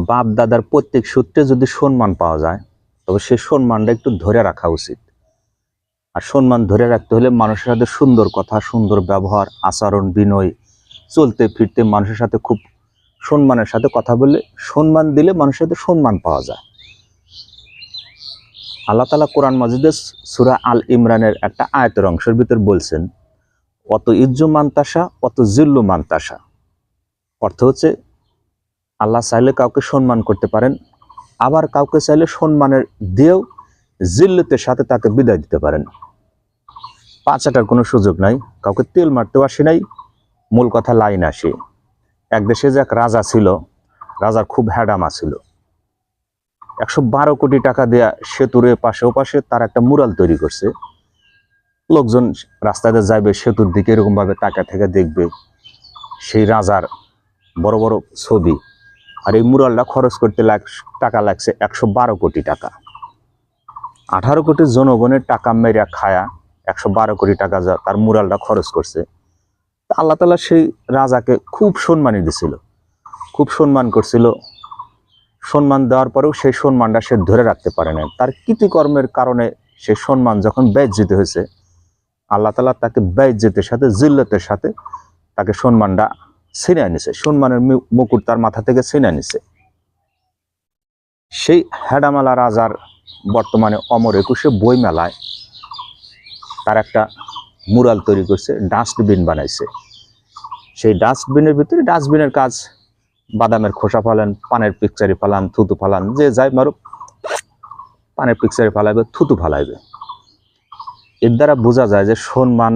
বাপ দাদার প্রত্যেক সূত্রে যদি সম্মান পাওয়া যায় তবে সেই সম্মানটা একটু ধরে রাখা উচিত। আর সম্মান ধরে রাখতে হলে মানুষের সাথে সুন্দর কথা, সুন্দর ব্যবহার, আচরণ, বিনয়, চলতে ফিরতে মানুষের সাথে খুব সম্মানের সাথে কথা বললে, সম্মান দিলে মানুষের সাথে সম্মান পাওয়া যায়। আল্লাহ তাআলা কোরআন মাজিদের সূরা আল ইমরানের একটা আয়াতের অংশের ভিতর বলছেন, অত ইজ্জু মানতাসা অত জিল্লু মানতাসা। অর্থ হচ্ছে আল্লাহ চাইলে কাউকে সম্মান করতে পারেন, আবার কাউকে চাইলে সম্মানের দিয়েও জিল্লতের সাথে তাকে বিদায় দিতে পারেন। পাঁচাটার কোনো সুযোগ নাই, কাউকে তেল মারতেও আসে নাই। মূল কথা লাইন আসে। এক দেশে যে এক রাজা ছিল, রাজার খুব হ্যাডামা ছিল। 112 কোটি টাকা দেয়া সেতুর পাশে ওপাশে তার একটা মুরাল তৈরি করছে। লোকজন রাস্তাতে যাইবে, সেতুর দিকে এরকম ভাবে টাকা থেকে দেখবে সেই রাজার বড় বড় ছবি। আর এই মুরালটা খরচ করতে টাকা লাগছে 112 কোটি টাকা। 18 কোটি জনগণের টাকা মেরা খায়া 112 কোটি টাকা যা তার মুরালটা খরচ করছে। আল্লাহ তাআলা সেই রাজাকে খুব সম্মানী দিছিল, খুব সম্মান করছিল। সম্মান দেওয়ার পরেও সেই সম্মানটা সে ধরে রাখতে পারে না। তার কৃতিকর্মের কারণে সে সম্মান যখন বেইজ্জত হয়েছে, আল্লাহ তাআলা তাকে বেইজ্জতের সাথে, জিল্লতের সাথে তাকে সম্মানটা ছিনিয়ে নিছে। সম্মানের মুকুট তার মাথা থেকে ছিনিয়ে নিছে। সেই হ্যাডামালা রাজার বর্তমানে অমর একুশে বই মেলায় তার একটা মুরাল তৈরি করছে, ডাস্টবিন বানাইছে। সেই ডাস্টবিনের ভিতরে, ডাস্টবিনের কাজ বাদামের খোসা ফালান, পানের পিকচারি ফালান, থুতু ফালান, যে যাই মারুক পানের পিকচারি ফালাইবে, থুতু ফালাইবে। এর দ্বারা বোঝা যায় যে সম্মান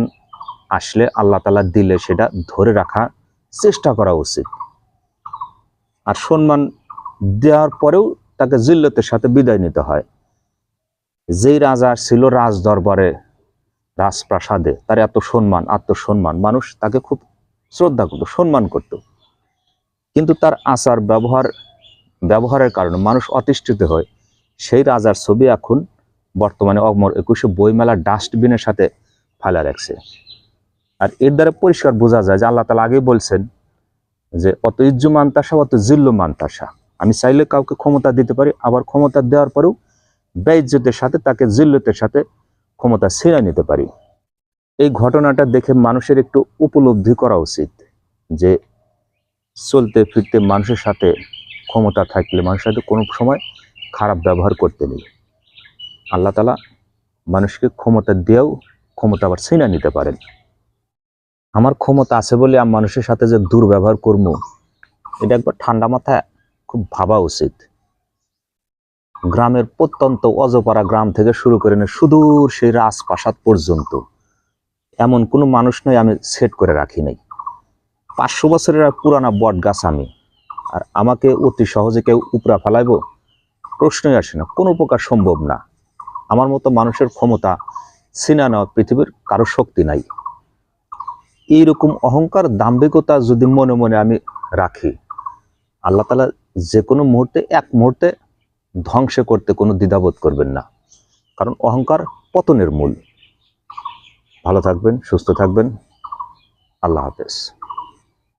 আসলে আল্লাহ তাআলা দিলে সেটা ধরে রাখা চেষ্টা করা উচিত। আর সম্মান দেওয়ার পরেও তাকে জিল্লতের সাথে বিদায় নিতে হয়। যেই রাজা ছিল রাজ দরবারে, রাজপ্রাসাদে, তার এত সম্মান, আত্মসম্মান, মানুষ তাকে খুব শ্রদ্ধা করত, সম্মান করত। কিন্তু তার আচার ব্যবহারের কারণে মানুষ অতিষ্ঠিত হয়। সেই রাজার ছবি এখন বর্তমানে অমর একুশে বইমেলার ডাস্টবিনের সাথে ফেলা রাখছে। আর এর দ্বারা পরিষ্কার বোঝা যায় যে আল্লাহ তাআলা আগেই বলছেন যে অত ইজ্জু মানতাসা অত জিল্লু মানতাসা। আমি চাইলে কাউকে ক্ষমতা দিতে পারি, আবার ক্ষমতা দেওয়ার পরেও বেইজ্জতের সাথে, তাকে জিল্লতের সাথে ক্ষমতা ছিনিয়ে নিতে পারি। এই ঘটনাটা দেখে মানুষের একটু উপলব্ধি করা উচিত যে চলতে ফিরতে মানুষের সাথে ক্ষমতা থাকলে মানুষের সাথে কোনো সময় খারাপ ব্যবহার করতে নেই। আল্লাহ তাআলা মানুষকে ক্ষমতা দিয়েও ক্ষমতা আবার ছিনিয়ে নিতে পারেন। আমার ক্ষমতা আছে বলে আমি মানুষের সাথে যে দুর্ব্যবহার করবো, এটা একবার ঠান্ডা মাথায় খুব ভাবা উচিত। গ্রামের প্রত্যন্ত অজপাড়া গ্রাম থেকে শুরু করে সুদূর সেই রাজপ্রাসাদ পর্যন্ত এমন কোনো মানুষ নয় আমি সেট করে রাখি নাই। 500 বছরের পুরানা বট গাছ আমি, আর আমাকে অতি সহজে কেউ উপরা ফেলাইব প্রশ্নই আসে না, কোনো প্রকার সম্ভব না। আমার মতো মানুষের ক্ষমতা ছিনিয়ে নেওয়া পৃথিবীর কারো শক্তি নাই। এইরকম অহংকার, দাম্ভিকতা যদি মনে মনে আমি রাখি, আল্লাহ তাআলা যে কোনো মুহূর্তে, এক মুহূর্তে ধ্বংস করতে কোনো দ্বিধাবোধ করবেন না। কারণ অহংকার পতনের মূল। ভালো থাকবেন, সুস্থ থাকবেন। আল্লাহ হাফেজ।